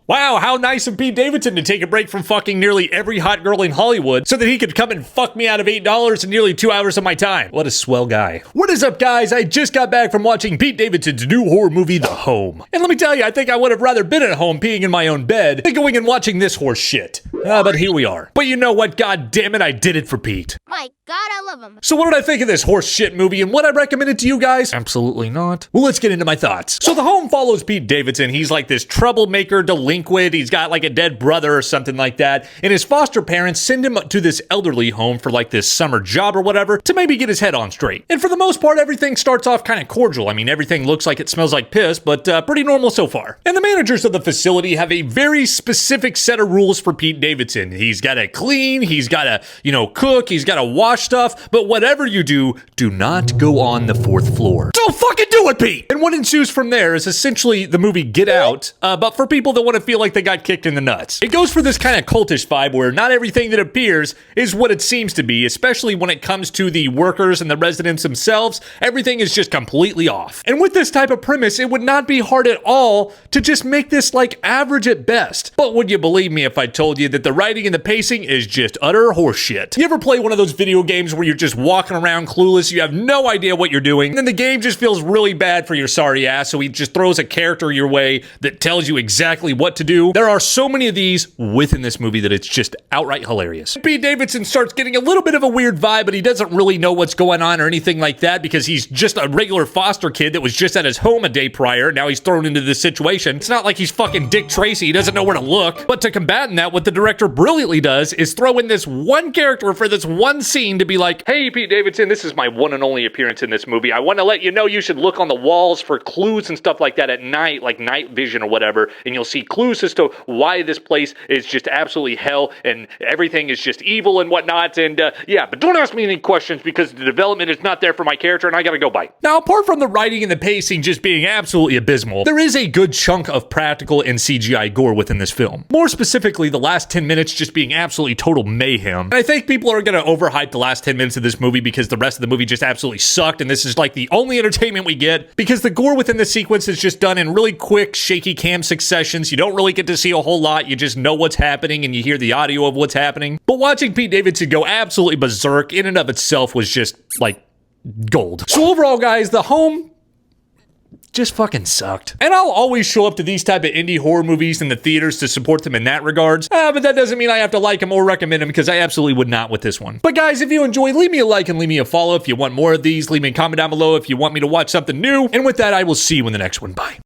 Wow, how nice of Pete Davidson to take a break from fucking nearly every hot girl in Hollywood so that he could come and fuck me out of $8 and nearly 2 hours of my time. What a swell guy. What is up, guys? I just got back from watching Pete Davidson's new horror movie, The Home. And let me tell you, I think I would have rather been at home peeing in my own bed than going and watching this horse shit. But here we are. But you know what? God damn it, I did it for Pete. My God, I love him. So what did I think of this horse shit movie and what I recommend it to you guys? Absolutely not. Well, let's get into my thoughts. So The Home follows Pete Davidson. He's like this troublemaker, delinquent. He's got like a dead brother or something like that. And his foster parents send him to this elderly home for like this summer job or whatever to maybe get his head on straight. And for the most part, everything starts off kind of cordial. I mean, everything looks like it smells like piss, but pretty normal so far. And the managers of the facility have a very specific set of rules for Pete Davidson. He's got to clean, he's got to, cook, he's got to wash stuff, but whatever you do not go on the 4th floor. Don't fucking do it, Pete! And what ensues from there is essentially the movie Get Out, but for people that want to feel like they got kicked in the nuts. It goes for this kind of cultish vibe where not everything that appears is what it seems to be, especially when it comes to the workers and the residents themselves. Everything is just completely off. And with this type of premise, it would not be hard at all to just make this like average at best. But would you believe me if I told you that the writing and the pacing is just utter horseshit? You ever play one of those video games where you're just walking around clueless, you have no idea what you're doing, and then the game just feels really bad for your sorry ass, so he just throws a character your way that tells you exactly what to do? There are so many of these within this movie that it's just outright hilarious. Pete Davidson starts getting a little bit of a weird vibe, but he doesn't really know what's going on or anything like that because he's just a regular foster kid that was just at his home a day prior. Now he's thrown into this situation. It's not like he's fucking Dick Tracy. He doesn't know where to look. But to combat that, what the director brilliantly does is throw in this one character for this one scene to be like, hey, Pete Davidson, this is my one and only appearance in this movie. I want to let you know you should look on the walls for clues and stuff like that at night, like night vision or whatever, and you'll see clues as to why this place is just absolutely hell and everything is just evil and whatnot. And yeah, but don't ask me any questions because the development is not there for my character and I gotta go bye. Now, apart from the writing and the pacing just being absolutely abysmal, there is a good chunk of practical and CGI gore within this film. More specifically, the last 10 minutes just being absolutely total mayhem. And I think people are gonna overhype the last 10 minutes of this movie because the rest of the movie just absolutely sucked and this is like the only entertainment we get because the gore within the sequence is just done in really quick, shaky cam successions. You don't really get to see a whole lot. You just know what's happening and you hear the audio of what's happening. But watching Pete Davidson go absolutely berserk in and of itself was just like gold. So overall, guys, The Home just fucking sucked. And I'll always show up to these type of indie horror movies in the theaters to support them in that regards. But that doesn't mean I have to like them or recommend them because I absolutely would not with this one. But guys, if you enjoy, leave me a like and leave me a follow. If you want more of these, leave me a comment down below if you want me to watch something new. And with that, I will see you in the next one. Bye.